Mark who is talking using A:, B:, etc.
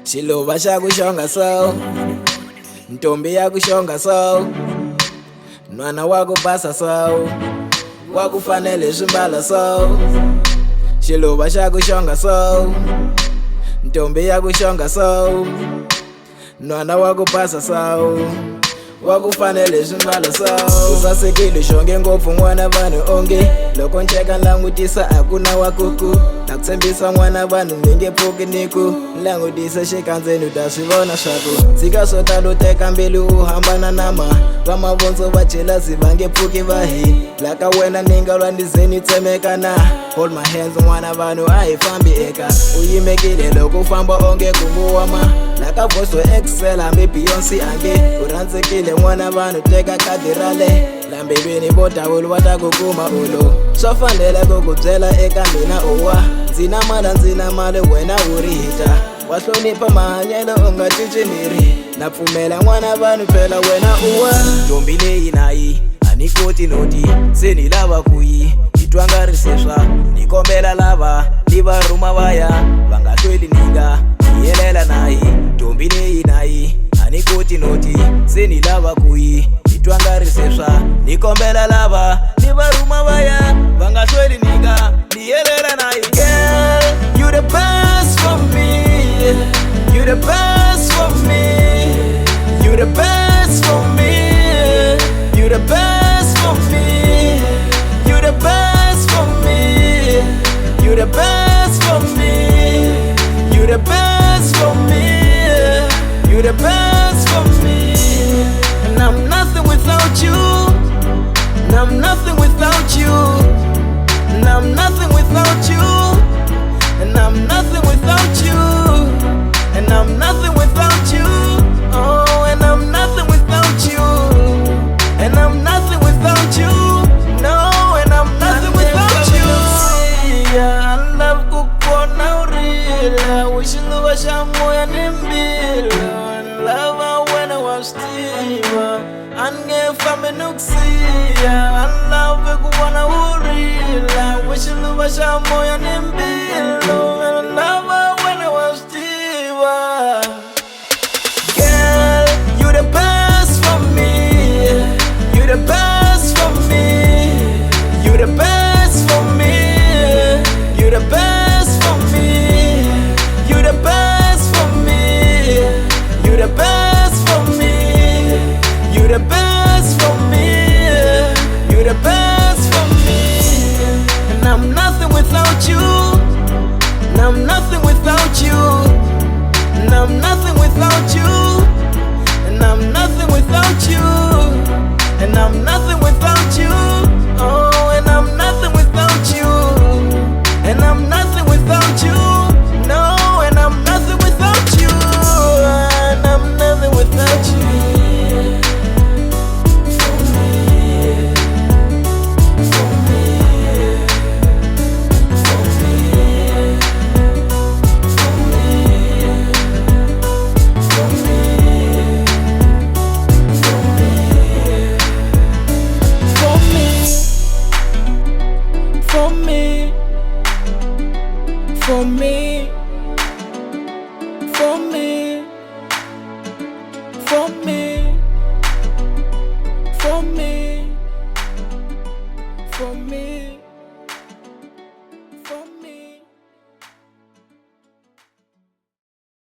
A: Xiluva xa ku xonga so, ntombi ya ku xonga so, nwana wa ku basa so, wa ku fanele swimbala so. Xiluva xa ku xonga so, ntombi ya ku xonga so, nwana wa ku basa so, wa ku fanele swimbala so. U sasekile xonge ngopfu n'wana vanhu onge, loko nceka langutisa a ku na wa kuku. Na ku tshembisa n'wana vanhu ni nge pfuki ni ku langutisa xikandzeni u ta swi vona swaku tshika swo tala u teka mbilu u hambana na va mavondzo va jelasi va nge pfuki va hi la ka wena ni nga lwa ni ze ni tsemeka na. Hold my hands n'wana vanhu a hi fambi eka u yimekile loko u famba onge kunguwa la ka voice to excel hambi Beyonce ange u rhandzekile n'wana vanhu teka khadi rale lambevini vo dawulu va ta ku kuma ulo swa fanele ku ku byela eka mina uwa ndzi na mali wena u ri hita wa hlonipha mahanyelo u nga cinci miri na pfumela n'wana vanhu phela wena uwa ntombi leyi nayi a ni koti noti se ni lava ku yi titwa nga ri seswa ni kombela lava ni va rhuma va ya va nga hlweli ninga ni yelela nayi ntombi leyi nayi a ni koti noti se ni lava ku yi titwa nga ri seswa ni kombela lava ni va rhuma va ya va nga hlweli ninga ni yelela nayi. Girl, you the best for me, you the best for me, you the best for me, you the best for me, you the best for me, you the best for me, you the best for me, you the best for me. And I'm nothing without you, and I'm nothing without you, and I'm nothing without you, and I'm nothing without you, and I'm nothing without you, oh, and I'm nothing without you, and I'm nothing without you, no, and I'm nothing without you. Yeah, I love kukona urila, wish you love shamoya nimbila, and love her when I was Steve, and get family nuxia, I love kukona urila, wish you love shamoya nimbila, and love her when I was Steve. Girl, you the best for me, you the best for me, you the best for me, you the best for me, you the best for me, you the best for me, you the best for me, you the best for me. And I'm nothing without you, and I'm nothing without you, and I'm nothing without you, and I'm nothing without you, and I'm nothing without you, oh, and I'm nothing without you, and I'm nothing without you, no, and I'm nothing without you, and I'm nothing without you. For me, for me, for me.